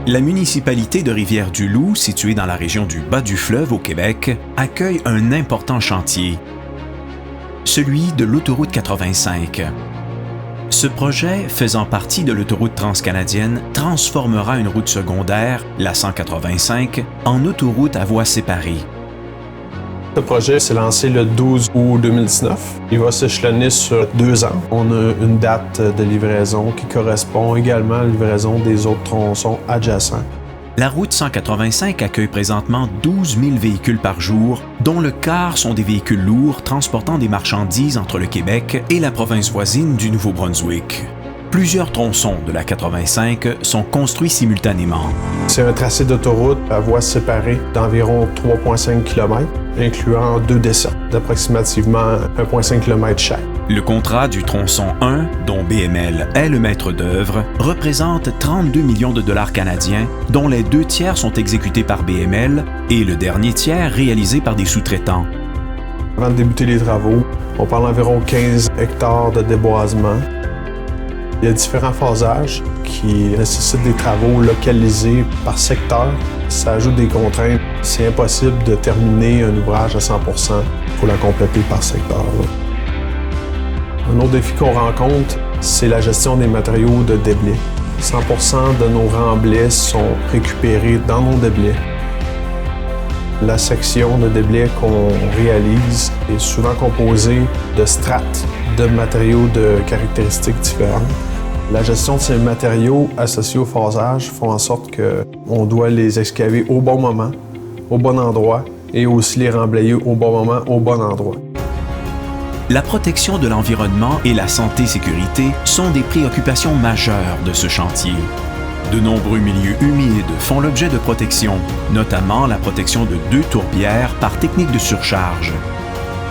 La municipalité de Rivière-du-Loup, située dans la région du bas du fleuve au Québec, accueille un important chantier, celui de l'autoroute 85. Ce projet, faisant partie de l'autoroute transcanadienne, transformera une route secondaire, la 185, en autoroute à voie séparée. Le projet s'est lancé le 12 août 2019. Il va s'échelonner sur 2 ans. On a une date de livraison qui correspond également à la livraison des autres tronçons adjacents. La route 185 accueille présentement 12 000 véhicules par jour, dont le quart sont des véhicules lourds transportant des marchandises entre le Québec et la province voisine du Nouveau-Brunswick. Plusieurs tronçons de la 85 sont construits simultanément. C'est un tracé d'autoroute à voie séparée d'environ 3,5 km, incluant 2 dessertes d'approximativement 1,5 km chaque. Le contrat du tronçon 1, dont BML est le maître d'œuvre, représente 32 millions de dollars canadiens, dont les 2 tiers sont exécutés par BML et le dernier tiers réalisé par des sous-traitants. Avant de débuter les travaux, on parle d'environ 15 hectares de déboisement. Il y a différents phasages qui nécessitent des travaux localisés par secteur. Ça ajoute des contraintes. C'est impossible de terminer un ouvrage à 100%. Il faut la compléter par secteur. Un autre défi qu'on rencontre, c'est la gestion des matériaux de déblais. 100% de nos remblais sont récupérés dans nos déblais. La section de déblais qu'on réalise est souvent composée de strates de matériaux de caractéristiques différentes. La gestion de ces matériaux associés au phasage font en sorte qu'on doit les excaver au bon moment, au bon endroit, et aussi les remblayer au bon moment, au bon endroit. La protection de l'environnement et la santé-sécurité sont des préoccupations majeures de ce chantier. De nombreux milieux humides font l'objet de protection, notamment la protection de 2 tourbières par technique de surcharge.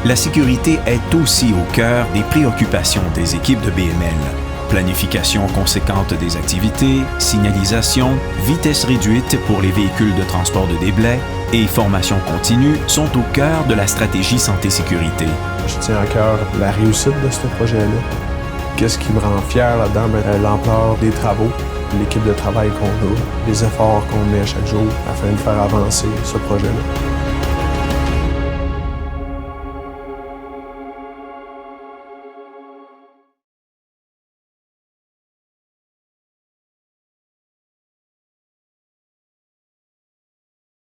La sécurité est aussi au cœur des préoccupations des équipes de BML. Planification conséquente des activités, signalisation, vitesse réduite pour les véhicules de transport de déblais et formation continue sont au cœur de la stratégie santé-sécurité. Je tiens à cœur la réussite de ce projet-là. Qu'est-ce qui me rend fier là-dedans? L'ampleur des travaux, l'équipe de travail qu'on a, les efforts qu'on met chaque jour afin de faire avancer ce projet-là.